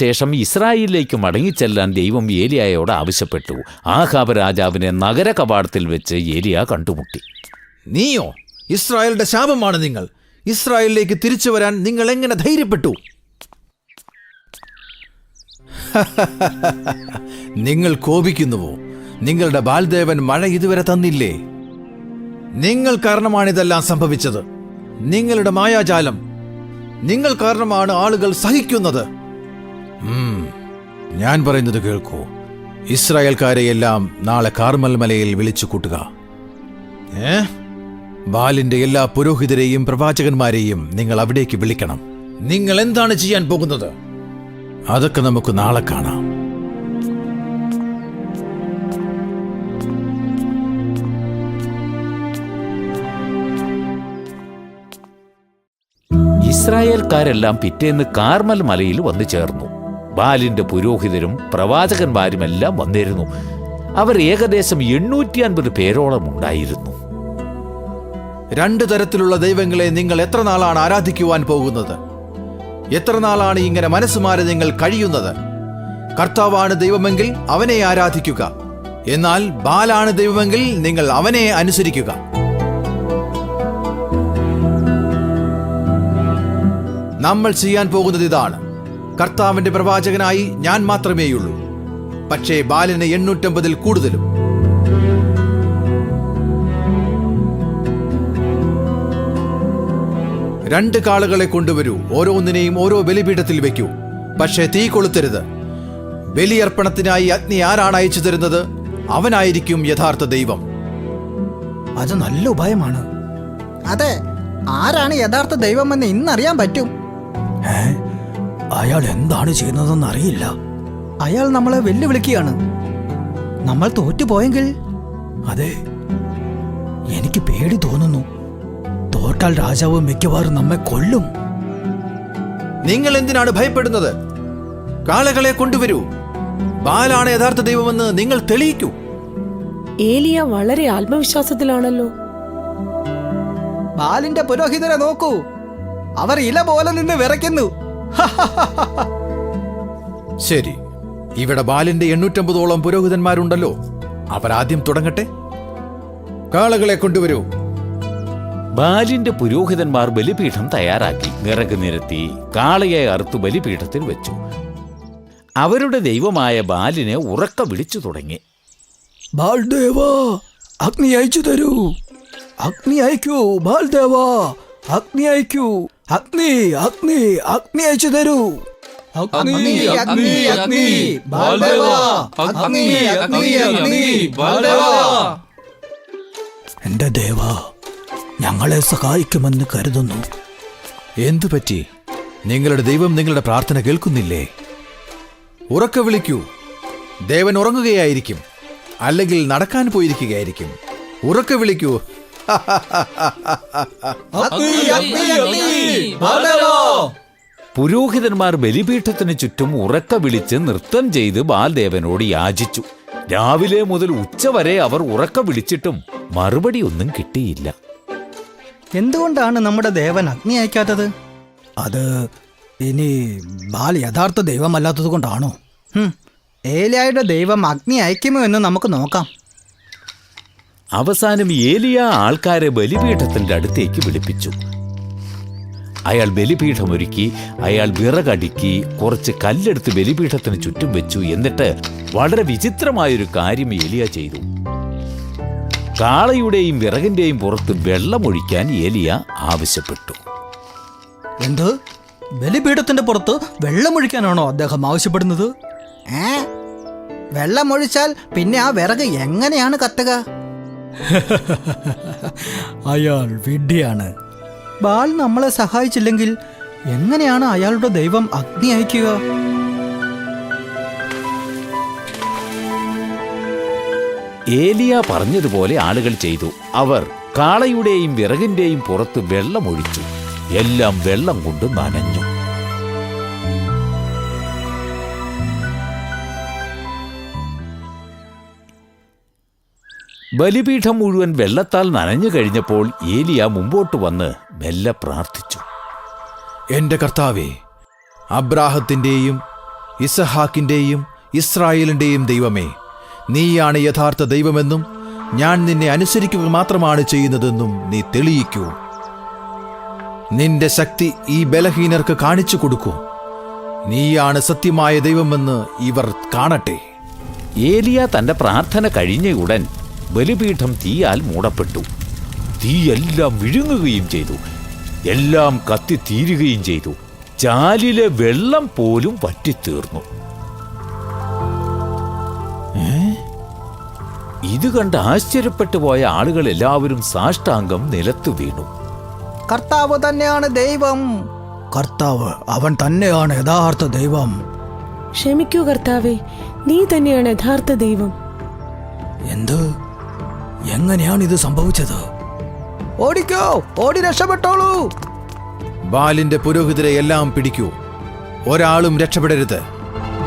ശേഷം ഇസ്രായേലിലേക്ക് മടങ്ങിച്ചെല്ലാൻ ദൈവം ഏലിയായോട് ആവശ്യപ്പെട്ടു. ആഹാബ് രാജാവിനെ നഗര കവാടത്തിൽ വെച്ച് ഏലിയ കണ്ടുമുട്ടി. നീയോ? ഇസ്രായേലിന്റെ ശാപമാണ് നിങ്ങൾ. ഇസ്രായേലിലേക്ക് തിരിച്ചു വരാൻ നിങ്ങൾ എങ്ങനെ ധൈര്യപ്പെട്ടു? നിങ്ങൾ കോപിക്കുന്നുവോ? നിങ്ങളുടെ ബാൽദേവൻ മഴ ഇതുവരെ തന്നില്ലേ? നിങ്ങൾ കാരണമാണിതെല്ലാം സംഭവിച്ചത്. നിങ്ങളുടെ മായാജാലം. നിങ്ങൾ കാരണമാണ് ആളുകൾ സഹിക്കുന്നത്. ഞാൻ പറയുന്നത് കേൾക്കൂ. ഇസ്രായേൽക്കാരെയെല്ലാം നാളെ കാർമൽ മലയിൽ വിളിച്ചു കൂട്ടുക. ബാലിന്റെ എല്ലാ പുരോഹിതരെയും പ്രവാചകന്മാരെയും നിങ്ങൾ അവിടേക്ക് വിളിക്കണം. നിങ്ങൾ എന്താണ് ചെയ്യാൻ പോകുന്നത്? അതൊക്കെ നമുക്ക് നാളെ കാണാം. ഇസ്രായേൽക്കാരെല്ലാം പിറ്റേന്ന് കാർമൽ മലയിൽ വന്നു ചേർന്നു. ബാലിന്റെ പുരോഹിതരും പ്രവാചകന്മാരുമെല്ലാം വന്നിരുന്നു. അവർ ഏകദേശം 850 പേരോളം ഉണ്ടായിരുന്നു. 2 തരത്തിലുള്ള ദൈവങ്ങളെ നിങ്ങൾ എത്ര നാളാണ് ആരാധിക്കുവാൻ പോകുന്നത്? എത്ര നാളാണ് ഇങ്ങനെ മനസ്സുമാറി നിങ്ങൾ കഴിയുന്നത്? കർത്താവാണ് ദൈവമെങ്കിൽ അവനെ ആരാധിക്കുക. എന്നാൽ ബാലാണ് ദൈവമെങ്കിൽ നിങ്ങൾ അവനെ അനുസരിക്കുക. നമ്മൾ ചെയ്യാൻ പോകുന്നത് ഇതാണ്. കർത്താവിന്റെ പ്രവാചകനായി ഞാൻ മാത്രമേയുള്ളൂ. പക്ഷേ ബാലിന് 850 കൂടുതലും. രണ്ട് കാളകളെ കൊണ്ടുവരൂ. ഓരോന്നിനെയും ഓരോ ബലിപീഠത്തിൽ വെക്കൂ. പക്ഷേ തീ കൊളുത്തരുത്. ബലിയർപ്പണത്തിനായി അഗ്നി ആരാണ് അയച്ചു തരുന്നത്, അവനായിരിക്കും യഥാർത്ഥ ദൈവം. അത് നല്ല ഉപായമാണ്. അതെ, ആരാണ് യഥാർത്ഥ ദൈവമെന്ന് ഇന്നറിയാൻ പറ്റും. അയാൾ എന്താണ് ചെയ്യുന്നതെന്ന് അറിയില്ല. അയാൾ നമ്മളെ വെല്ലുവിളിക്കുകയാണ്. നമ്മൾ തോറ്റുപോയെങ്കിൽ? അതെ, എനിക്ക് പേടി തോന്നുന്നു. തോറ്റാൽ രാജാവ് മിക്കവാറും നമ്മെ കൊല്ലും. നിങ്ങൾ എന്തിനാണ് ഭയപ്പെടുന്നത്? കാളകളെ കൊണ്ടുവരൂ. ബാലാണ് യഥാർത്ഥ ദൈവമെന്ന് നിങ്ങൾ തെളിയിക്കൂ. ഏലിയ വളരെ ആത്മവിശ്വാസത്തിലാണല്ലോ. ബാലിന്റെ പുരോഹിതരെ നോക്കൂ, അവർ ഇല പോലെ നിന്ന് വിറയ്ക്കുന്നു. ശരി, ഇവിടെ ബാലിന്റെ 850ഓളം പുരോഹിതന്മാരുണ്ടല്ലോ. അവരാദ്യം തുടങ്ങട്ടെ. കാളകളെ കൊണ്ടുവരൂ. ബാലിന്റെ പുരോഹിതന്മാർ ബലിപീഠം തയ്യാറാക്കി. വിറക് നിരത്തി കാളയെ അറുത്തു ബലിപീഠത്തിൽ വെച്ചു. അവരുടെ ദൈവമായ ബാലിനെ ഉറക്ക വിളിച്ചു തുടങ്ങി. ബാൽദേവാ, അഗ്നി അയച്ചു തരൂ. അഗ്നി അയക്കൂ. ബാൽദേവാ, അഗ്നി അയക്കൂ. അഗ്നി അഗ്നി അഗ്നി അയച്ചു തരൂ. അഗ്നി അഗ്നി അഗ്നി ബാൽദേവാ, അഗ്നി അഗ്നി അഗ്നി ബാൽദേവാ. എന്റെ ദേവാ, ഞങ്ങളെ സഹായിക്കുമെന്ന് കരുതുന്നു. എന്തു പറ്റി? നിങ്ങളുടെ ദൈവം നിങ്ങളുടെ പ്രാർത്ഥന കേൾക്കുന്നില്ലേ? ഉറക്കെ വിളിക്കൂ. ദേവൻ ഉറങ്ങുകയായിരിക്കും, അല്ലെങ്കിൽ നടക്കാൻ പോയിരിക്കുകയായിരിക്കും. ഉറക്കെ വിളിക്കൂ. പുരോഹിതന്മാർ ബലിപീഠത്തിന് ചുറ്റും ഉറക്ക വിളിച്ച് നൃത്തം ചെയ്ത് ബാൽദേവനോട് യാചിച്ചു. രാവിലെ മുതൽ ഉച്ചവരെ അവർ ഉറക്ക വിളിച്ചിട്ടും മറുപടി ഒന്നും കിട്ടിയില്ല. എന്തുകൊണ്ടാണ് നമ്മുടെ ദേവൻ അഗ്നി അയക്കാത്തത്? അത് ഇനി ബാൽ യഥാർത്ഥ ദൈവമല്ലാത്തത് കൊണ്ടാണോ? ഏലിയായുടെ ദൈവം അഗ്നി അയക്കുമോ എന്ന് നമുക്ക് നോക്കാം. അവസാനം ഏലിയ ആൾക്കാരെ ബലിപീഠത്തിന്റെ അടുത്തേക്ക് വിളിപ്പിച്ചു. അയാൾ ബലിപീഠമൊരുക്കി. അയാൾ വിറകടുക്കി കുറച്ച് കല്ലെടുത്ത് ബലിപീഠത്തിന് ചുറ്റും വെച്ചു. എന്നിട്ട് വളരെ വിചിത്രമായൊരു കാര്യം ഏലിയ ചെയ്തു. കാളയുടെയും വിറകിന്റെയും പുറത്ത് വെള്ളമൊഴിക്കാൻ ഏലിയ ആവശ്യപ്പെട്ടു. എന്ത്? ബലിപീഠത്തിന്റെ പുറത്ത് വെള്ളമൊഴിക്കാനാണോ അദ്ദേഹം ആവശ്യപ്പെടുന്നത്? വെള്ളമൊഴിച്ചാൽ പിന്നെ ആ വിറക് എങ്ങനെയാണ് കത്തുക? അയാൾ വിഡ്ഢിയാണ്. ബാൽ നമ്മളെ സഹായിച്ചില്ലെങ്കിൽ എങ്ങനെയാണ് അയാളുടെ ദൈവം അഗ്നി അയക്കുക? ഏലിയ പറഞ്ഞതുപോലെ ആളുകൾ ചെയ്തു. അവർ കാളയുടെയും വിറകിന്റെയും പുറത്ത് വെള്ളമൊഴിച്ചു. എല്ലാം വെള്ളം കൊണ്ട് നനഞ്ഞു. ബലിപീഠം മുഴുവൻ വെള്ളത്താൽ നനഞ്ഞു കഴിഞ്ഞപ്പോൾ ഏലിയ മുമ്പോട്ട് വന്ന് മെല്ലെ പ്രാർത്ഥിച്ചു. എന്റെ കർത്താവേ, അബ്രാഹത്തിന്റെയും ഇസഹാക്കിന്റെയും ഇസ്രായേലിന്റെയും ദൈവമേ, നീയാണ് യഥാർത്ഥ ദൈവമെന്നും ഞാൻ നിന്നെ അനുസരിക്കുക മാത്രമാണ് ചെയ്യുന്നതെന്നും നീ തെളിയിക്കൂ. നിന്റെ ശക്തി ഈ ബലഹീനർക്ക് കാണിച്ചു കൊടുക്കൂ. നീയാണ് സത്യമായ ദൈവമെന്ന് ഇവർ കാണട്ടെ. ഏലിയ തന്റെ പ്രാർത്ഥന കഴിഞ്ഞ ഉടൻ ബലിപീഠം തീയാൽ മൂടപ്പെട്ടു. തീയെല്ലാം വിഴുങ്ങുകയും ചെയ്തു. എല്ലാം കത്തിത്തീരുകയും ചെയ്തു. ചാലിലെ വെള്ളം പോലും വറ്റിത്തീർന്നു. ഇത് കണ്ട് ആശ്ചര്യപ്പെട്ടു പോയ ആളുകൾ എല്ലാവരും സാഷ്ടാംഗം നിലത്തു വീണു. കർത്താവ് തന്നെയാണ് ദൈവം. കർത്താവ് അവൻ തന്നെയാണ് യഥാർത്ഥ ദൈവം. ക്ഷമിക്കൂ കർത്താവേ, നീ തന്നെയാണ് യഥാർത്ഥ ദൈവം. എന്ത്? എങ്ങനെയാണ് ഇത് സംഭവിച്ചത്? ഓടിക്കോ, ഓടി രക്ഷപ്പെട്ടോളൂ. ബാലിന്റെ പുരോഹിതരെ എല്ലാം പിടിക്കൂ. ഒരാളും രക്ഷപ്പെടരുത്.